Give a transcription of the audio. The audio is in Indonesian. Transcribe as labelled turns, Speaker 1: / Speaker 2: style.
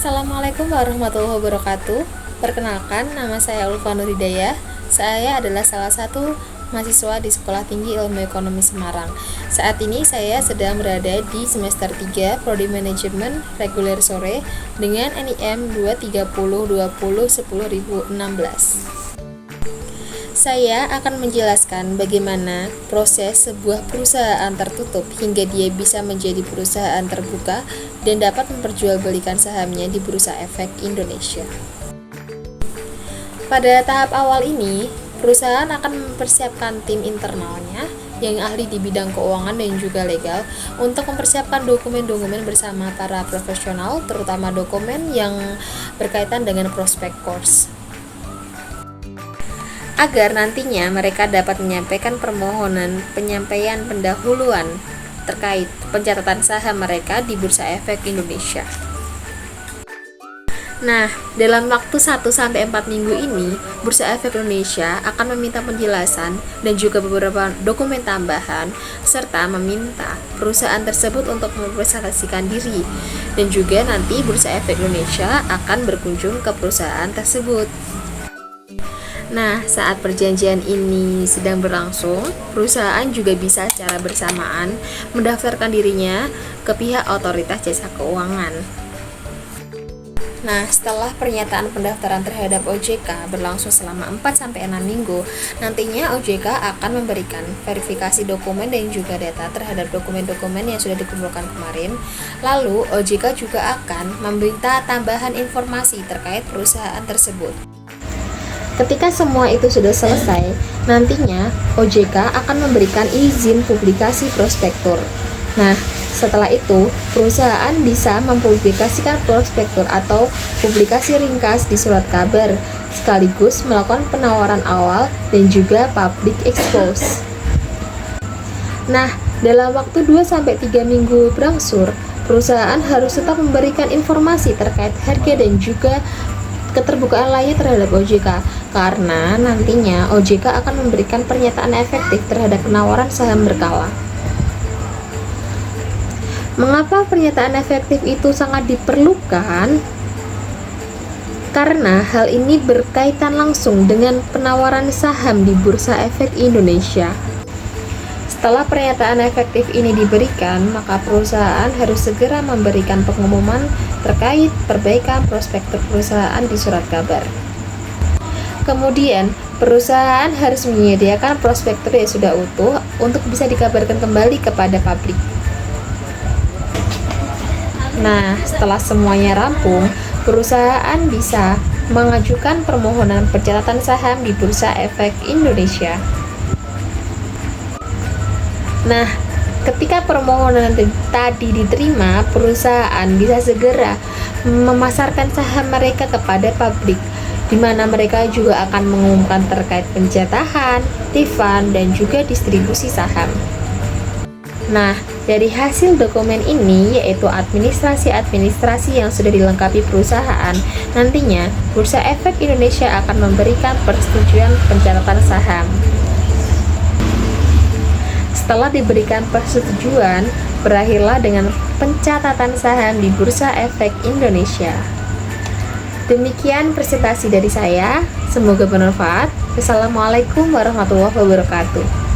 Speaker 1: Assalamualaikum warahmatullahi wabarakatuh. Perkenalkan, nama saya Ulfa Nuridayah. Saya adalah salah satu mahasiswa di Sekolah Tinggi Ilmu Ekonomi Semarang. Saat ini saya sedang berada di semester 3 Prodi Manajemen Reguler Sore dengan NIM 2302010.016. Saya akan menjelaskan bagaimana proses sebuah perusahaan tertutup hingga dia bisa menjadi perusahaan terbuka dan dapat memperjualbelikan sahamnya di Bursa Efek Indonesia. Pada tahap awal ini, perusahaan akan mempersiapkan tim internalnya yang ahli di bidang keuangan dan juga legal untuk mempersiapkan dokumen-dokumen bersama para profesional, terutama dokumen yang berkaitan dengan prospek course, agar nantinya mereka dapat menyampaikan permohonan penyampaian pendahuluan terkait pencatatan saham mereka di Bursa Efek Indonesia. Nah, dalam waktu 1-4 minggu ini, Bursa Efek Indonesia akan meminta penjelasan dan juga beberapa dokumen tambahan, serta meminta perusahaan tersebut untuk mempresentasikan diri. Dan juga nanti Bursa Efek Indonesia akan berkunjung ke perusahaan tersebut. Nah, saat perjanjian ini sedang berlangsung, perusahaan juga bisa secara bersamaan mendaftarkan dirinya ke pihak otoritas jasa keuangan. Nah, setelah pernyataan pendaftaran terhadap OJK berlangsung selama 4-6 minggu, nantinya OJK akan memberikan verifikasi dokumen dan juga data terhadap dokumen-dokumen yang sudah dikumpulkan kemarin. Lalu, OJK juga akan meminta tambahan informasi terkait perusahaan tersebut. Ketika semua itu sudah selesai, nantinya OJK akan memberikan izin publikasi prospektur. Nah, setelah itu, perusahaan bisa mempublikasikan prospektur atau publikasi ringkas di surat kabar, sekaligus melakukan penawaran awal dan juga public expose. Nah, dalam waktu 2-3 minggu berangsur, perusahaan harus tetap memberikan informasi terkait harga dan juga keterbukaan lainnya terhadap OJK, karena nantinya OJK akan memberikan pernyataan efektif terhadap penawaran saham berkala. Mengapa pernyataan efektif itu sangat diperlukan? Karena hal ini berkaitan langsung dengan penawaran saham di Bursa Efek Indonesia. Setelah pernyataan efektif ini diberikan, maka perusahaan harus segera memberikan pengumuman terkait perbaikan prospektur perusahaan di surat kabar. Kemudian, perusahaan harus menyediakan prospektur yang sudah utuh untuk bisa dikabarkan kembali kepada publik. Nah, setelah semuanya rampung, perusahaan bisa mengajukan permohonan pencatatan saham di Bursa Efek Indonesia. Nah, ketika permohonan tadi diterima, perusahaan bisa segera memasarkan saham mereka kepada publik, di mana mereka juga akan mengumumkan terkait pencatahan, refund, dan juga distribusi saham. Nah, dari hasil dokumen ini, yaitu administrasi-administrasi yang sudah dilengkapi perusahaan, nantinya Bursa Efek Indonesia akan memberikan persetujuan pencatatan saham. Setelah diberikan persetujuan, berakhirlah dengan pencatatan saham di Bursa Efek Indonesia. Demikian presentasi dari saya, semoga bermanfaat. Wassalamualaikum warahmatullahi wabarakatuh.